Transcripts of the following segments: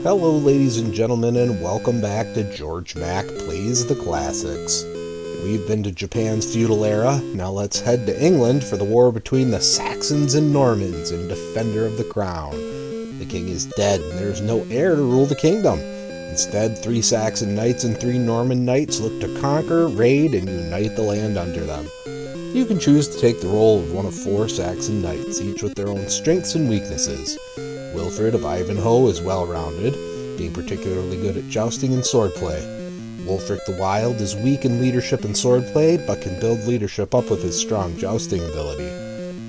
Hello ladies and gentlemen, and welcome back to Georg Mack Plays the Classics. We've been to Japan's feudal era, now let's head to England for the war between the Saxons and Normans in Defender of the Crown. The king is dead and there is no heir to rule the kingdom. Instead, 3 Saxon knights and 3 Norman knights look to conquer, raid, and unite the land under them. You can choose to take the role of one of 4 Saxon knights, each with their own strengths and weaknesses. Wilfred of Ivanhoe is well-rounded, being particularly good at jousting and swordplay. Wulfric the Wild is weak in leadership and swordplay, but can build leadership up with his strong jousting ability.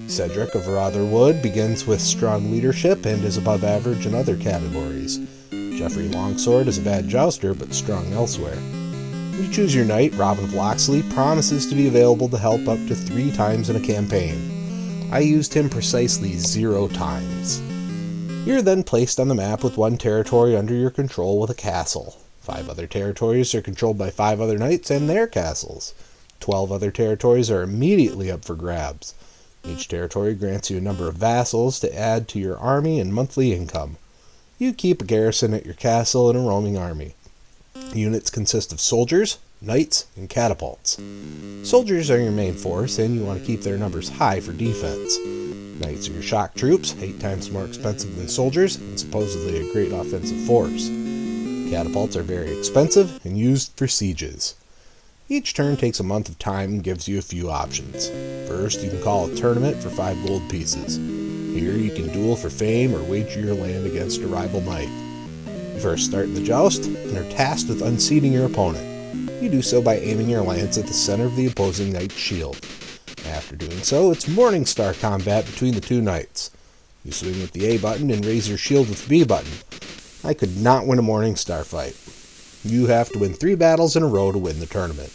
Cedric of Rotherwood begins with strong leadership and is above average in other categories. Geoffrey Longsword is a bad jouster, but strong elsewhere. When you choose your knight, Robin of Locksley promises to be available to help up to 3 times in a campaign. I used him precisely 0 times. You're then placed on the map with 1 territory under your control with a castle. 5 other territories are controlled by 5 other knights and their castles. 12 other territories are immediately up for grabs. Each territory grants you a number of vassals to add to your army and monthly income. You keep a garrison at your castle and a roaming army. Units consist of soldiers, knights, and catapults. Soldiers are your main force, and you want to keep their numbers high for defense. Knights are your shock troops, 8 times more expensive than soldiers, and supposedly a great offensive force. Catapults are very expensive and used for sieges. Each turn takes a month of time and gives you a few options. First, you can call a tournament for 5 gold pieces. Here you can duel for fame or wager your land against a rival knight. You first start in the joust and are tasked with unseating your opponent. You do so by aiming your lance at the center of the opposing knight's shield. After doing so, it's Morningstar combat between the 2 knights. You swing with the A button and raise your shield with the B button. I could not win a Morningstar fight. You have to win 3 battles in a row to win the tournament.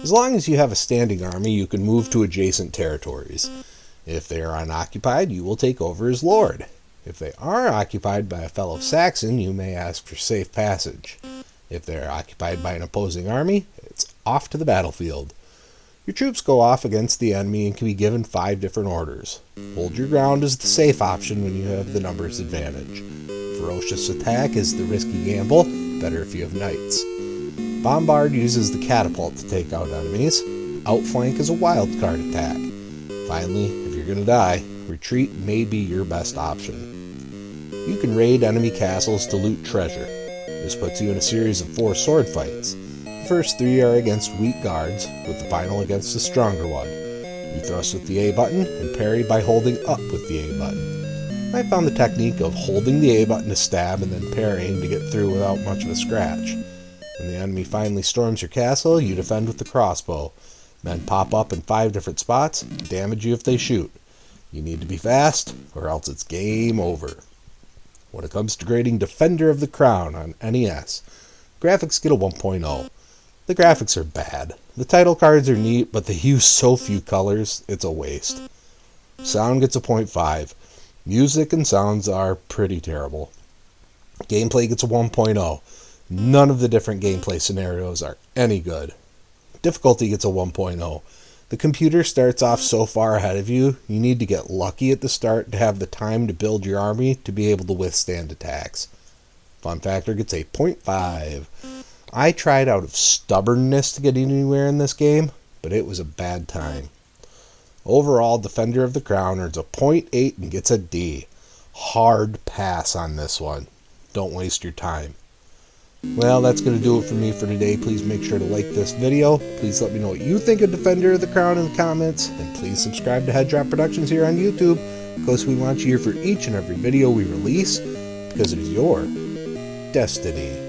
As long as you have a standing army, you can move to adjacent territories. If they are unoccupied, you will take over as lord. If they are occupied by a fellow Saxon, you may ask for safe passage. If they are occupied by an opposing army, it's off to the battlefield. Your troops go off against the enemy and can be given 5 different orders. Hold your ground is the safe option when you have the numbers advantage. Ferocious attack is the risky gamble, better if you have knights. Bombard uses the catapult to take out enemies. Outflank is a wildcard attack. Finally, if you're going to die, retreat may be your best option. You can raid enemy castles to loot treasure. This puts you in a series of 4 sword fights. The first 3 are against weak guards, with the final against a stronger one. You thrust with the A button and parry by holding up with the A button. I found the technique of holding the A button to stab and then parrying to get through without much of a scratch. When the enemy finally storms your castle, you defend with the crossbow. Men pop up in 5 different spots and damage you if they shoot. You need to be fast, or else it's game over. When it comes to grading Defender of the Crown on NES, graphics get a 1.0. The graphics are bad. The title cards are neat, but they use so few colors, it's a waste. Sound gets a 0.5. Music and sounds are pretty terrible. Gameplay gets a 1.0. None of the different gameplay scenarios are any good. Difficulty gets a 1.0. The computer starts off so far ahead of you, you need to get lucky at the start to have the time to build your army to be able to withstand attacks. Fun factor gets a 0.5. I tried out of stubbornness to get anywhere in this game, but it was a bad time. Overall, Defender of the Crown earns a 0.8 and gets a D. Hard pass on this one. Don't waste your time. Well, that's going to do it for me for today. Please make sure to like this video. Please let me know what you think of Defender of the Crown in the comments. And please subscribe to Head Drop Productions here on YouTube, because we want you here for each and every video we release, because it is your destiny.